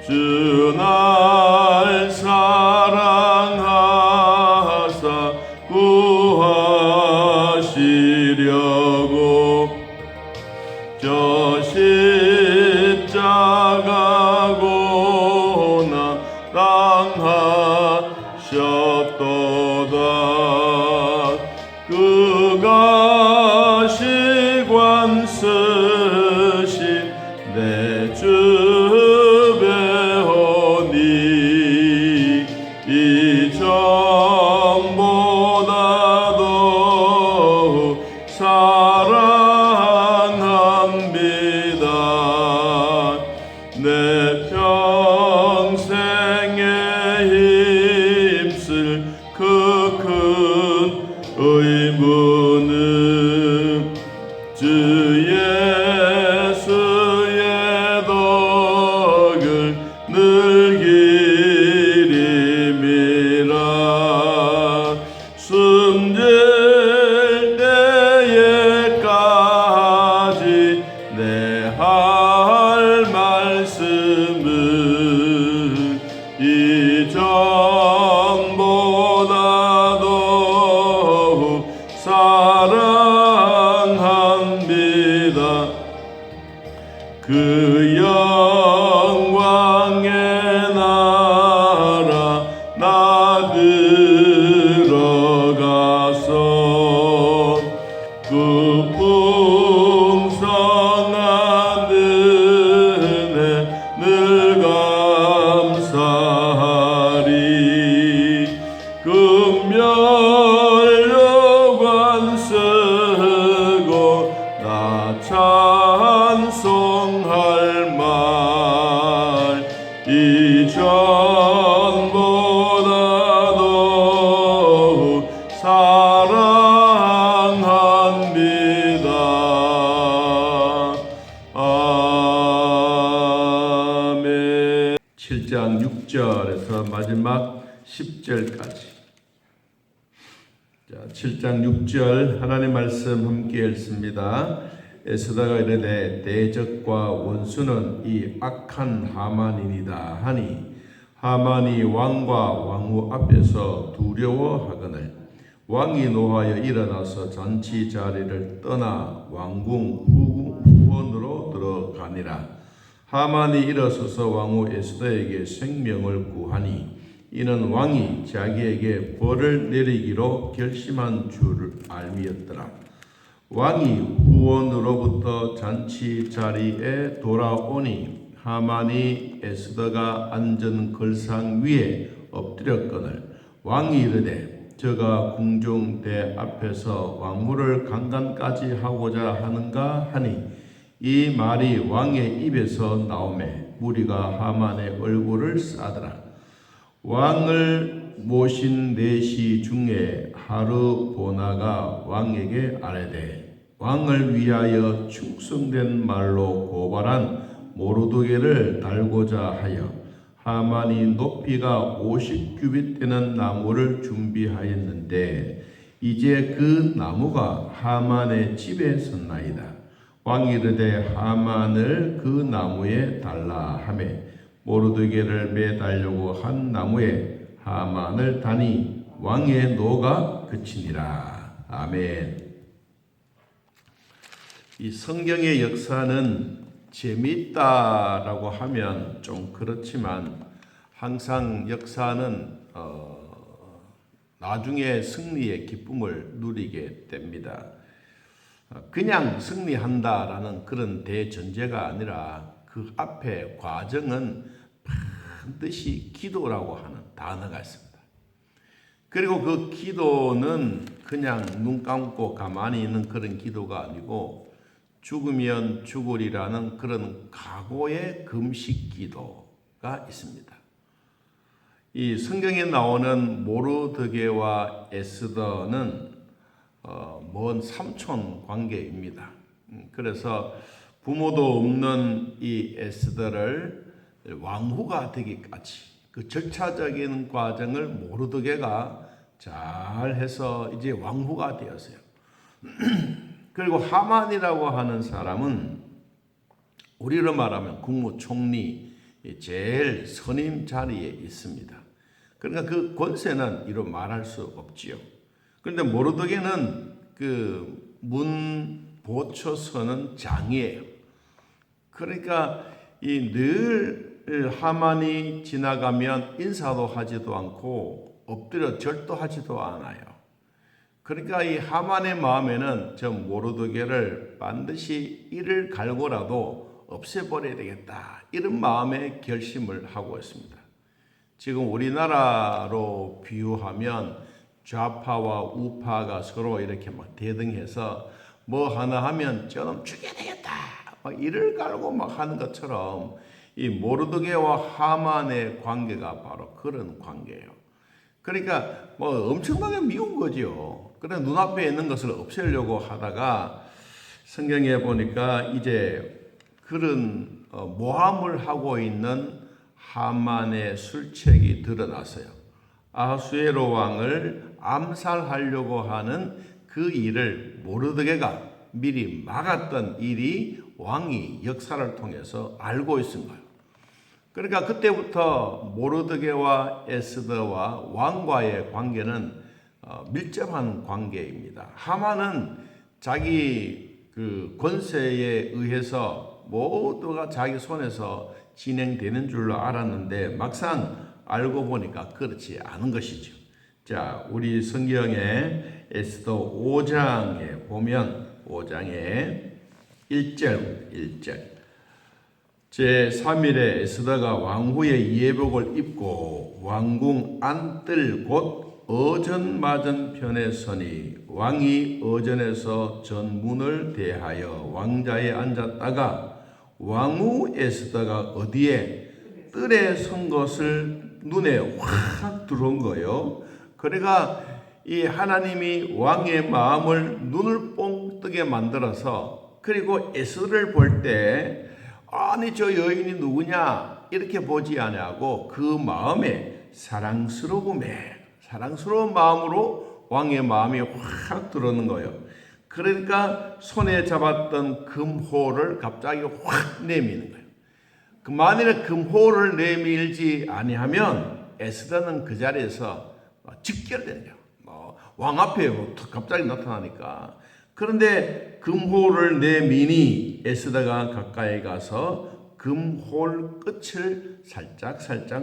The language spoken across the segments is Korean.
주 날 사랑하사 구하시려고 저 십자가 고난 당하셨도다. 그가 시관 쓰신 내 주 배우니 이전보다도 사랑합니다. 내 평생에 힘쓸 그 큰 의무는 주 예수의 덕을 늘 기림이라. 숨질 때에까지 내 할 말씀은 이전보다도 사랑합니다. 그 영광의 나라 나 들어가서 그 풍성한 은혜 늘 감사하리. 금멸여관 쓰고 나 찬송할 말 이전보다도 사랑합니다. 아멘. 7장 6절에서 마지막 10절까지. 자, 7장 6절 하나님 말씀 함께 읽습니다. 에스더가 이르되 대적과 원수는 이 악한 하만이니이다 하니 하만이 왕과 왕후 앞에서 두려워하거늘 왕이 노하여 일어나서 잔치 자리를 떠나 왕궁 후원으로 들어가니라. 하만이 일어서서 왕후 에스더에게 생명을 구하니 이는 왕이 자기에게 벌을 내리기로 결심한 줄 알미였더라. 왕이 후원으로부터 잔치 자리에 돌아오니 하만이 에스더가 앉은 걸상 위에 엎드렸거늘 왕이 이르되 저가 궁중대 앞에서 왕후를 강간까지 하고자 하는가 하니 이 말이 왕의 입에서 나오매 무리가 하만의 얼굴을 싸더라. 왕을 모신 내시 중에 하르보나가 왕에게 아뢰되 왕을 위하여 충성된 말로 고발한 모르드게를 달고자 하여 하만이 높이가 50규빗 되는 나무를 준비하였는데 이제 그 나무가 하만의 집에 섰나이다. 왕이 이르되 하만을 그 나무에 달라 하매 모르드게를 매달려고 한 나무에 하만을 다니 왕의 노가 그치니라. 아멘. 이 성경의 역사는 재미있다라고 하면 좀 그렇지만 항상 역사는 나중에 승리의 기쁨을 누리게 됩니다. 그냥 승리한다라는 그런 대전제가 아니라 그 앞에 과정은 반드시 기도라고 하는 단어가 있습니다. 그리고 그 기도는 그냥 눈 감고 가만히 있는 그런 기도가 아니고 죽으면 죽으리라는 그런 각오의 금식 기도가 있습니다. 이 성경에 나오는 모르드게와 에스더는 먼 삼촌 관계입니다. 그래서 부모도 없는 이 에스더를 왕후가 되기까지 그 절차적인 과정을 모르드게가 잘 해서 이제 왕후가 되었어요. 그리고 하만이라고 하는 사람은 우리로 말하면 국무총리 제일 선임 자리에 있습니다. 그러니까 그 권세는 이로 말할 수 없지요. 그런데 모르드게는 그 문 보초서는 장이에요. 그러니까 이 늘 하만이 지나가면 인사도 하지도 않고 엎드려 절도하지도 않아요. 그러니까 이 하만의 마음에는 저 모르드게를 반드시 이를 갈고라도 없애버려야 되겠다, 이런 마음의 결심을 하고 있습니다. 지금 우리나라로 비유하면 좌파와 우파가 서로 이렇게 막 대등해서 뭐 하나 하면 저놈 죽여야 되겠다, 막 이를 갈고 막 하는 것처럼 이 모르드게와 하만의 관계가 바로 그런 관계예요. 그러니까 뭐 엄청나게 미운 거죠. 그래 눈앞에 있는 것을 없애려고 하다가 성경에 보니까 이제 그런 모함을 하고 있는 하만의 술책이 드러났어요. 아하수에로 왕을 암살하려고 하는 그 일을 모르드게가 미리 막았던 일이 왕이 역사를 통해서 알고 있은 거예요. 그러니까 그때부터 모르드게와 에스더와 왕과의 관계는 밀접한 관계입니다. 하만은 자기 그 권세에 의해서 모두가 자기 손에서 진행되는 줄로 알았는데 막상 알고 보니까 그렇지 않은 것이죠. 자, 우리 성경에 에스더 5장에 보면 5장에 1절 제3일에 에스더가 왕후의 예복을 입고 왕궁 안뜰 곧 어전 맞은편에 서니 왕이 어전에서 전문을 대하여 왕자에 앉았다가 왕후 에스더가 어디에 뜰에 선 것을 눈에 확 들어온 거예요. 그러니까 이 하나님이 왕의 마음을 눈을 뻥 뜨게 만들어서, 그리고 에스더를 볼 때 아니 저 여인이 누구냐 이렇게 보지 아니하고 그 마음에 사랑스러운 마음으로 왕의 마음이 확 들어오는 거예요. 그러니까 손에 잡았던 금호를 갑자기 확 내미는 거예요. 만일에 금호를 내밀지 아니하면 에스더는 그 자리에서 직결되는 거예요. 왕 앞에 갑자기 나타나니까. 그런데 금호를 내미니 에스더가 가까이 가서 금홀 끝을 살짝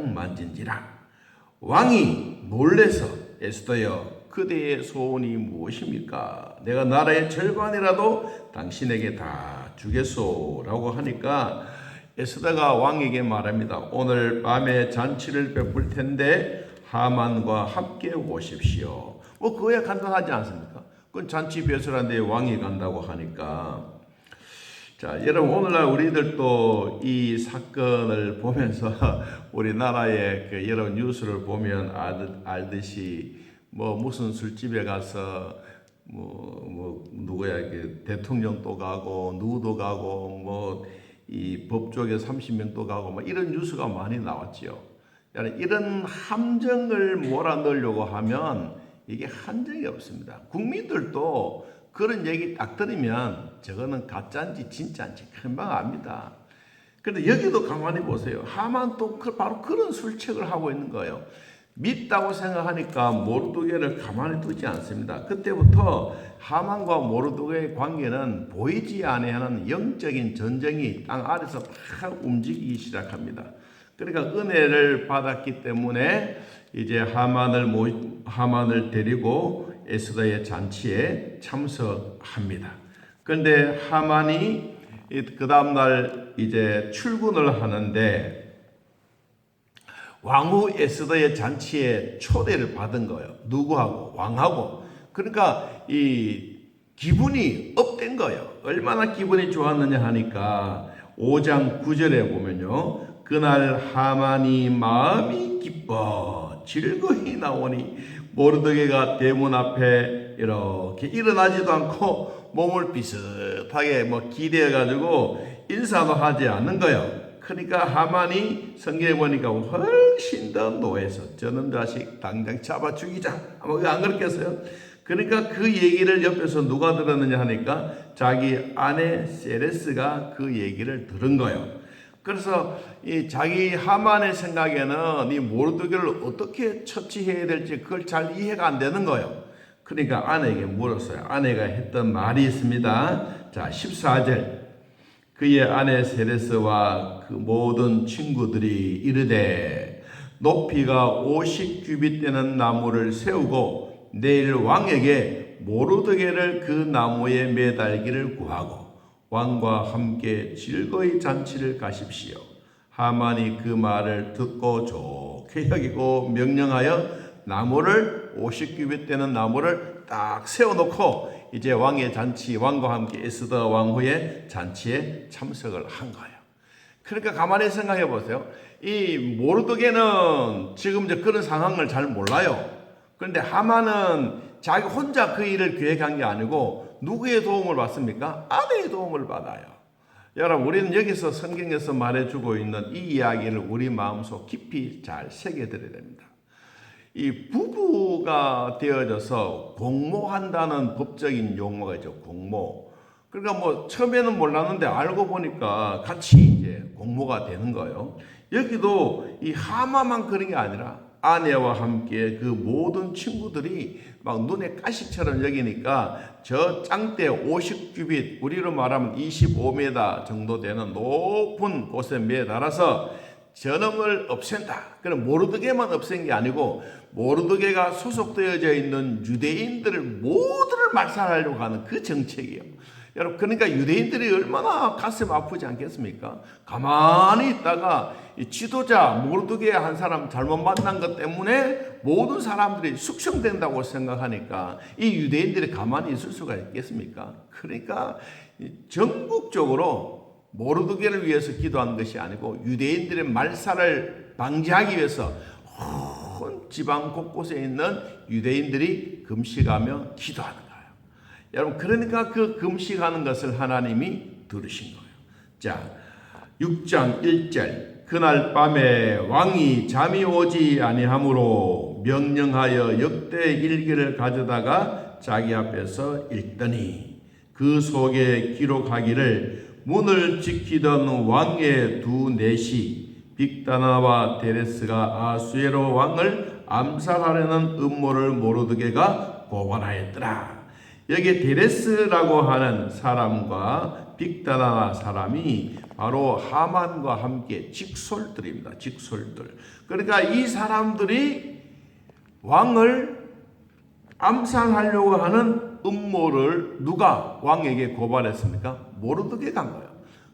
만진지라. 왕이 놀래서 에스더여 그대의 소원이 무엇입니까? 내가 나라의 절반이라도 당신에게 다 주겠소라고 하니까 에스더가 왕에게 말합니다. 오늘 밤에 잔치를 베풀 텐데 하만과 함께 오십시오. 그거야 간단하지 않습니까? 그건 잔치 배설한데 왕이 간다고 하니까. 자, 여러분 오늘날 우리들도 이 사건을 보면서 우리나라의 그 여러 뉴스를 보면 알듯이 무슨 술집에 가서 누구야 그 대통령도 가고 누구도 가고 이 법조계 30명도 가고 이런 뉴스가 많이 나왔지요. 이런 함정을 몰아넣으려고 하면 이게 한정이 없습니다. 국민들도 그런 얘기 딱 들으면 저거는 가짜인지 진짜인지 금방 압니다. 그런데 여기도 가만히 보세요. 하만도 바로 그런 술책을 하고 있는 거예요. 밉다고 생각하니까 모르드게를 가만히 두지 않습니다. 그때부터 하만과 모르드게의 관계는 보이지 아니하는 영적인 전쟁이 땅 아래서 막 움직이기 시작합니다. 그러니까 은혜를 받았기 때문에 이제 하만을 데리고 에스더의 잔치에 참석합니다. 그런데 하만이 그 다음날 이제 출근을 하는데 왕후 에스더의 잔치에 초대를 받은 거예요. 누구하고? 왕하고. 그러니까 이 기분이 업된 거예요. 얼마나 기분이 좋았느냐 하니까 5장 9절에 보면요. 그날 하만이 마음이 기뻐 즐거이 나오니 모르드게가 대문 앞에 이렇게 일어나지도 않고 몸을 비슷하게 기대어가지고 인사도 하지 않는 거예요. 그러니까 하만이 성경에 보니까 훨씬 더 노해서 저놈 자식 당장 잡아 죽이자. 안 그렇겠어요? 그러니까 그 얘기를 옆에서 누가 들었느냐 하니까 자기 아내 세레스가 그 얘기를 들은 거예요. 그래서 이 자기 하만의 생각에는 이 모르드게를 어떻게 처치해야 될지 그걸 잘 이해가 안 되는 거예요. 그러니까 아내에게 물었어요. 아내가 했던 말이 있습니다. 자, 14절. 그의 아내 세레스와 그 모든 친구들이 이르되 높이가 50규빗 되는 나무를 세우고 내일 왕에게 모르드게를 그 나무에 매달기를 구하고 왕과 함께 즐거이 잔치를 가십시오. 하만이 그 말을 듣고 좋게 여기고 명령하여 나무를 50규빗 되는 나무를 딱 세워놓고 이제 왕의 잔치, 왕과 함께 에스더 왕후의 잔치에 참석을 한 거예요. 그러니까 가만히 생각해 보세요. 이 모르드게는 지금 이제 그런 상황을 잘 몰라요. 그런데 하만은 자기 혼자 그 일을 계획한 게 아니고 누구의 도움을 받습니까? 아내의 도움을 받아요. 여러분, 우리는 여기서 성경에서 말해주고 있는 이 이야기를 우리 마음속 깊이 잘 새겨드려야 됩니다. 이 부부가 되어져서 공모한다는 법적인 용어가 있죠. 공모. 그러니까 뭐 처음에는 몰랐는데 알고 보니까 같이 이제 공모가 되는 거예요. 여기도 이 하마만 그런 게 아니라 아내와 함께 그 모든 친구들이 막 눈에 가시처럼 여기니까 저 짱대 50규빗, 우리로 말하면 25m 정도 되는 높은 곳에 매달아서 저놈을 없앤다. 그럼 모르드게만 없앤 게 아니고 모르드게가 소속되어져 있는 유대인들을 모두를 말살하려고 하는 그 정책이에요. 여러분, 그러니까 유대인들이 얼마나 가슴 아프지 않겠습니까? 가만히 있다가 이 지도자 모르드게 한 사람 잘못 만난 것 때문에 모든 사람들이 숙청된다고 생각하니까 이 유대인들이 가만히 있을 수가 있겠습니까? 그러니까 전국적으로 모르드게를 위해서 기도한 것이 아니고 유대인들의 말살을 방지하기 위해서 온 지방 곳곳에 있는 유대인들이 금식하며 기도하는 거예요. 여러분, 그러니까 그 금식하는 것을 하나님이 들으신 거예요. 자, 6장 1절. 그날 밤에 왕이 잠이 오지 아니하므로 명령하여 역대 일기를 가져다가 자기 앞에서 읽더니 그 속에 기록하기를 문을 지키던 왕의 두 넷이 빅다나와 데레스가 아수에로 왕을 암살하려는 음모를 모르드게가 고발하였더라. 여기 데레스라고 하는 사람과 빅다나 사람이 바로 하만과 함께 직솔들입니다. 직솔들. 그러니까 이 사람들이 왕을 암살하려고 하는 음모를 누가 왕에게 고발했습니까? 모르드게가 한 거예요.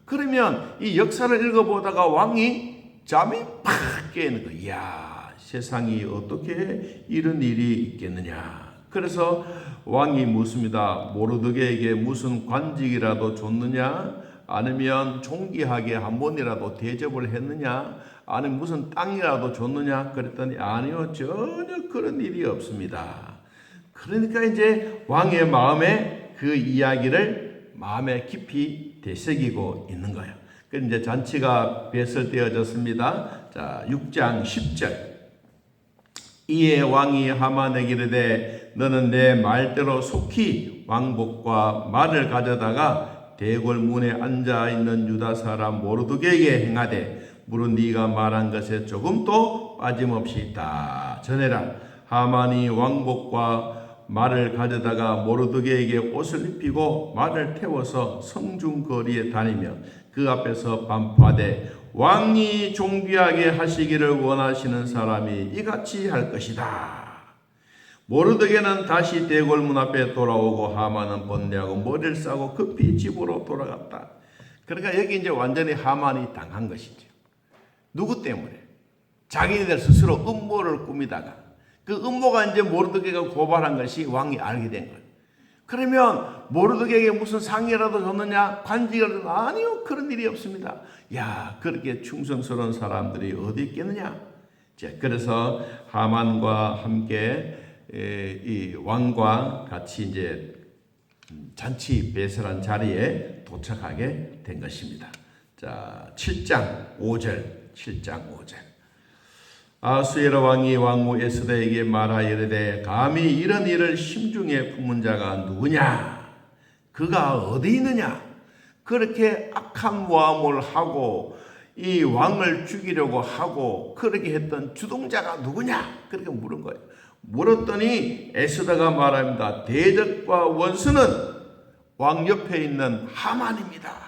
그러면 이 역사를 읽어보다가 왕이 잠이 팍 깨는 거예요. 이야, 세상이 어떻게 이런 일이 있겠느냐. 그래서 왕이 묻습니다. 모르드게에게 무슨 관직이라도 줬느냐? 아니면 존귀하게 한 번이라도 대접을 했느냐? 아니면 무슨 땅이라도 줬느냐? 그랬더니 아니요, 전혀 그런 일이 없습니다. 그러니까 이제 왕의 마음에 그 이야기를 마음에 깊이 되새기고 있는 거예요. 그래서 이제 잔치가 배설되어졌습니다. 자, 6장 10절. 이에 왕이 하만에게 이르되 너는 내 말대로 속히 왕복과 말을 가져다가 대궐 문에 앉아 있는 유다 사람 모르드게에게 행하되 물은 네가 말한 것에 조금도 빠짐없이 다 전해라. 하만이 왕복과 말을 가져다가 모르드게에게 옷을 입히고 말을 태워서 성중 거리에 다니며 그 앞에서 반포하되 왕이 존귀하게 하시기를 원하시는 사람이 이같이 할 것이다. 모르드게는 다시 대궐문 앞에 돌아오고 하만은 번뇌하고 머리를 싸고 급히 집으로 돌아갔다. 그러니까 여기 이제 완전히 하만이 당한 것이죠. 누구 때문에? 자기네들 스스로 음모를 꾸미다가 그 음모가 이제 모르드게가 고발한 것이 왕이 알게 된 거예요. 그러면 모르드게에게 무슨 상이라도 줬느냐? 관직이라도? 아니요, 그런 일이 없습니다. 야, 그렇게 충성스러운 사람들이 어디 있겠느냐? 자, 그래서 하만과 함께 이 왕과 같이 이제 잔치 배설한 자리에 도착하게 된 것입니다. 자, 7장 5절. 아수에로 왕이 왕후 에스더에게 말하여 이르되 감히 이런 일을 심중에 품은 자가 누구냐? 그가 어디 있느냐? 그렇게 악한 모함을 하고 이 왕을 죽이려고 하고 그렇게 했던 주동자가 누구냐? 그렇게 물은 거예요. 물었더니 에스더가 말합니다. 대적과 원수는 왕 옆에 있는 하만입니다.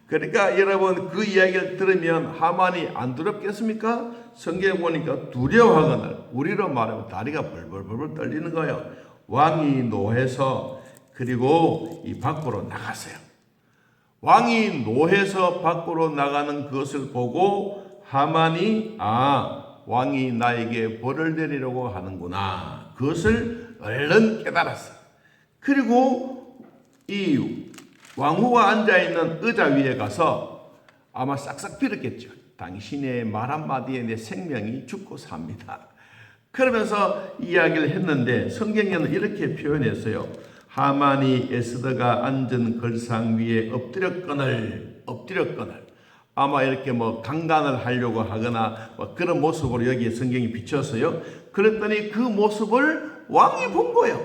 그러니까 여러분 그 이야기를 들으면 하만이 안 두렵겠습니까? 성경에 보니까 두려워하거나 우리로 말하면 다리가 벌벌벌 떨리는 거예요. 왕이 노해서 그리고 이 밖으로 나갔어요. 왕이 노해서 밖으로 나가는 것을 보고 하만이 왕이 나에게 벌을 내리려고 하는구나. 그것을 얼른 깨달았어요. 그리고 이 왕후가 앉아있는 의자 위에 가서 아마 싹싹 빌었겠죠. 당신의 말 한마디에 내 생명이 죽고 삽니다. 그러면서 이야기를 했는데 성경에는 이렇게 표현했어요. 하만이 에스더가 앉은 걸상 위에 엎드렸거늘 아마 이렇게 강간을 하려고 하거나 그런 모습으로 여기에 성경이 비쳤어요. 그랬더니 그 모습을 왕이 본 거예요.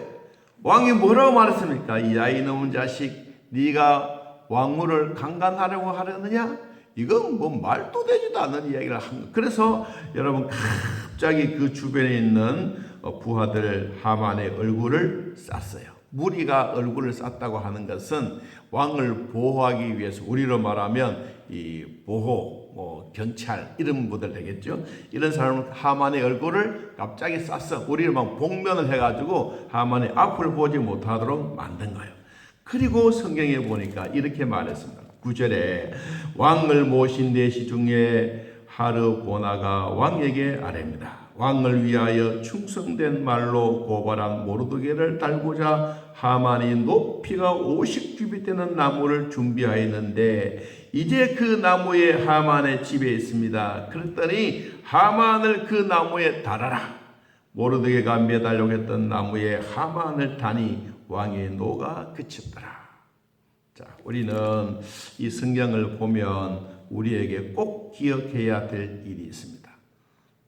왕이 뭐라고 말했습니까? 이 아이 놈은 자식, 네가 왕후를 강간하려고 하려느냐? 이건 말도 되지도 않는 이야기를 한 거예요. 그래서 여러분 갑자기 그 주변에 있는 부하들 하만의 얼굴을 쌌어요. 무리가 얼굴을 쌌다고 하는 것은 왕을 보호하기 위해서, 우리로 말하면 이 보호, 경찰 이런 분들 되겠죠. 이런 사람은 하만의 얼굴을 갑자기 쌌어. 우리를 복면을 해가지고 하만의 앞을 보지 못하도록 만든 거예요. 그리고 성경에 보니까 이렇게 말했습니다. 9절에 왕을 모신 내시 중에 하르보나가 왕에게 아뢰입니다. 왕을 위하여 충성된 말로 고발한 모르드게를 달고자 하만이 높이가 50규빗 되는 나무를 준비하였는데 이제 그 나무에 하만의 집에 있습니다. 그랬더니 하만을 그 나무에 달아라. 모르드게가 매달려고 했던 나무에 하만을 다니 왕의 노가 그쳤더라. 자, 우리는 이 성경을 보면 우리에게 꼭 기억해야 될 일이 있습니다.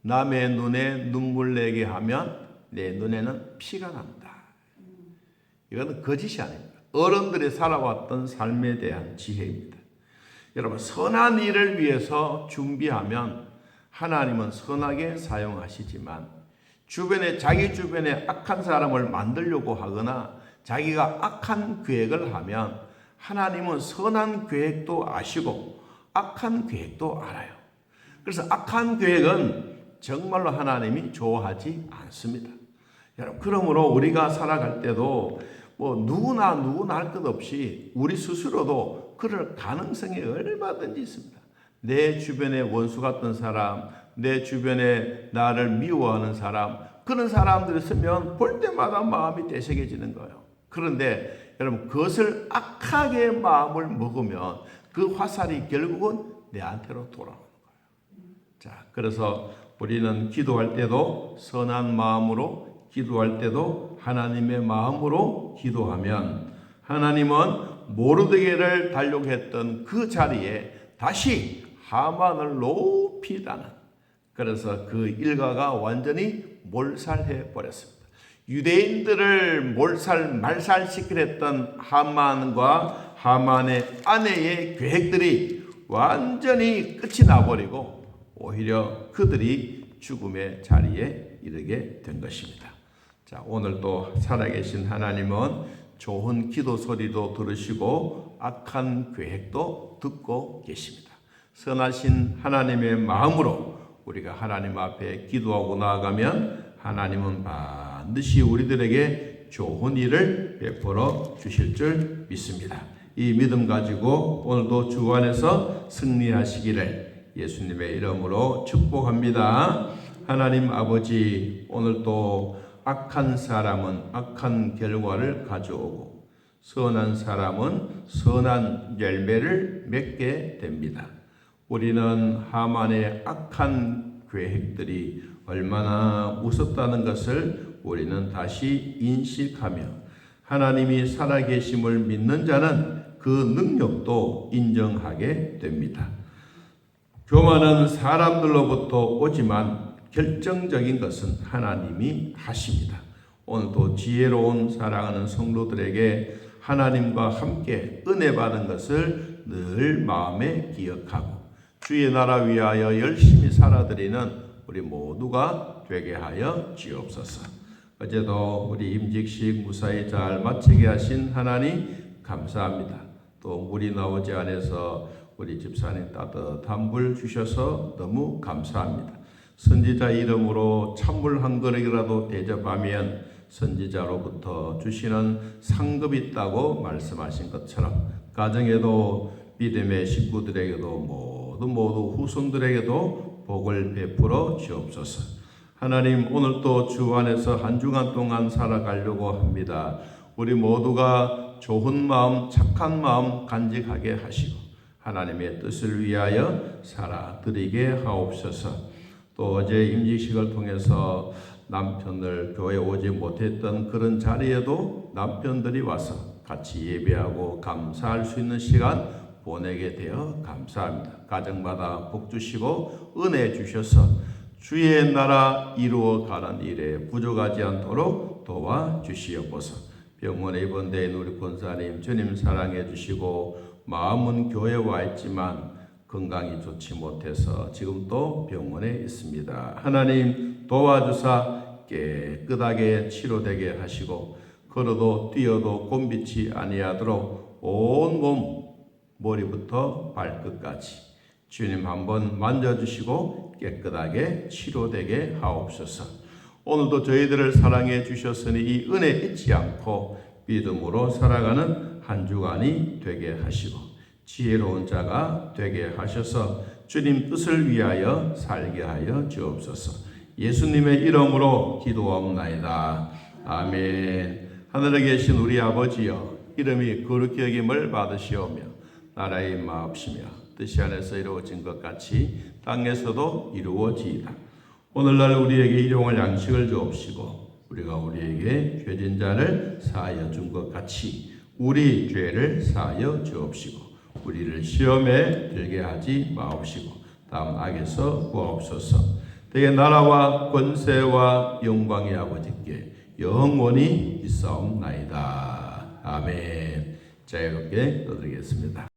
남의 눈에 눈물 내게 하면 내 눈에는 피가 난다. 이거는 거짓이 아닙니다. 어른들이 살아왔던 삶에 대한 지혜입니다. 여러분, 선한 일을 위해서 준비하면 하나님은 선하게 사용하시지만 자기 주변에 악한 사람을 만들려고 하거나 자기가 악한 계획을 하면 하나님은 선한 계획도 아시고 악한 계획도 알아요. 그래서 악한 계획은 정말로 하나님이 좋아하지 않습니다. 여러분, 그러므로 우리가 살아갈 때도 누구나 할 것 없이 우리 스스로도 그럴 가능성이 얼마든지 있습니다. 내 주변에 원수 같은 사람, 내 주변에 나를 미워하는 사람, 그런 사람들이 있으면 볼 때마다 마음이 대색해지는 거예요. 그런데 여러분, 그것을 악하게 마음을 먹으면 그 화살이 결국은 내한테로 돌아오는 거예요. 자, 그래서 우리는 기도할 때도 선한 마음으로 기도할 때도 하나님의 마음으로 기도하면 하나님은 모르드게를 달려고 했던 그 자리에 다시 하만을 높이 다는, 그래서 그 일가가 완전히 몰살해 버렸습니다. 유대인들을 말살시키려 했던 하만과 하만의 아내의 계획들이 완전히 끝이 나버리고 오히려 그들이 죽음의 자리에 이르게 된 것입니다. 자, 오늘도 살아계신 하나님은 좋은 기도 소리도 들으시고 악한 계획도 듣고 계십니다. 선하신 하나님의 마음으로 우리가 하나님 앞에 기도하고 나아가면 하나님은 반드시 우리들에게 좋은 일을 베풀어 주실 줄 믿습니다. 이 믿음 가지고 오늘도 주 안에서 승리하시기를 예수님의 이름으로 축복합니다. 하나님 아버지, 오늘도 악한 사람은 악한 결과를 가져오고 선한 사람은 선한 열매를 맺게 됩니다. 우리는 하만의 악한 계획들이 얼마나 무섭다는 것을 우리는 다시 인식하며 하나님이 살아계심을 믿는 자는 그 능력도 인정하게 됩니다. 교만은 사람들로부터 오지만 결정적인 것은 하나님이 하십니다. 오늘도 지혜로운 사랑하는 성도들에게 하나님과 함께 은혜 받은 것을 늘 마음에 기억하고 주의 나라 위하여 열심히 살아드리는 우리 모두가 되게 하여 주옵소서. 어제도 우리 임직식 무사히 잘 마치게 하신 하나님 감사합니다. 또 물이 나오지 않아서 우리 집사님 따뜻한 물 주셔서 너무 감사합니다. 선지자 이름으로 찬물 한 그릇이라도 대접하면 선지자로부터 주시는 상급이 있다고 말씀하신 것처럼 가정에도 믿음의 식구들에게도 모두 후손들에게도 복을 베풀어 주옵소서. 하나님 오늘도 주 안에서 한 주간 동안 살아가려고 합니다. 우리 모두가 좋은 마음, 착한 마음 간직하게 하시고 하나님의 뜻을 위하여 살아드리게 하옵소서. 또 어제 임직식을 통해서 남편을 교회에 오지 못했던 그런 자리에도 남편들이 와서 같이 예배하고 감사할 수 있는 시간 보내게 되어 감사합니다. 가정마다 복 주시고 은혜 주셔서 주의 나라 이루어가는 일에 부족하지 않도록 도와주시옵소서. 병원에 입원된 우리 권사님 주님 사랑해 주시고 마음은 교회에 와 있지만 건강이 좋지 못해서 지금 또 병원에 있습니다. 하나님 도와주사 깨끗하게 치료되게 하시고 걸어도 뛰어도 곤비치 아니하도록 온 몸 머리부터 발끝까지 주님 한번 만져주시고 깨끗하게 치료되게 하옵소서. 오늘도 저희들을 사랑해 주셨으니 이 은혜 잊지 않고 믿음으로 살아가는 한 주간이 되게 하시고 지혜로운 자가 되게 하셔서 주님 뜻을 위하여 살게 하여 주옵소서. 예수님의 이름으로 기도하옵나이다. 아멘. 하늘에 계신 우리 아버지여, 이름이 거룩히 여김을 받으시오며 나라의 임하옵시며 뜻이 하늘에서 이루어진 것 같이 땅에서도 이루어지이다. 오늘날 우리에게 일용할 양식을 주옵시고 우리가 우리에게 죄진 자를 사하여 준 것 같이 우리 죄를 사하여 주옵시고 우리를 시험에 들게 하지 마옵시고 다음 악에서 구하옵소서. 대개 나라와 권세와 영광의 아버지께 영원히 있사옵나이다. 아멘. 자유롭게 떠들겠습니다.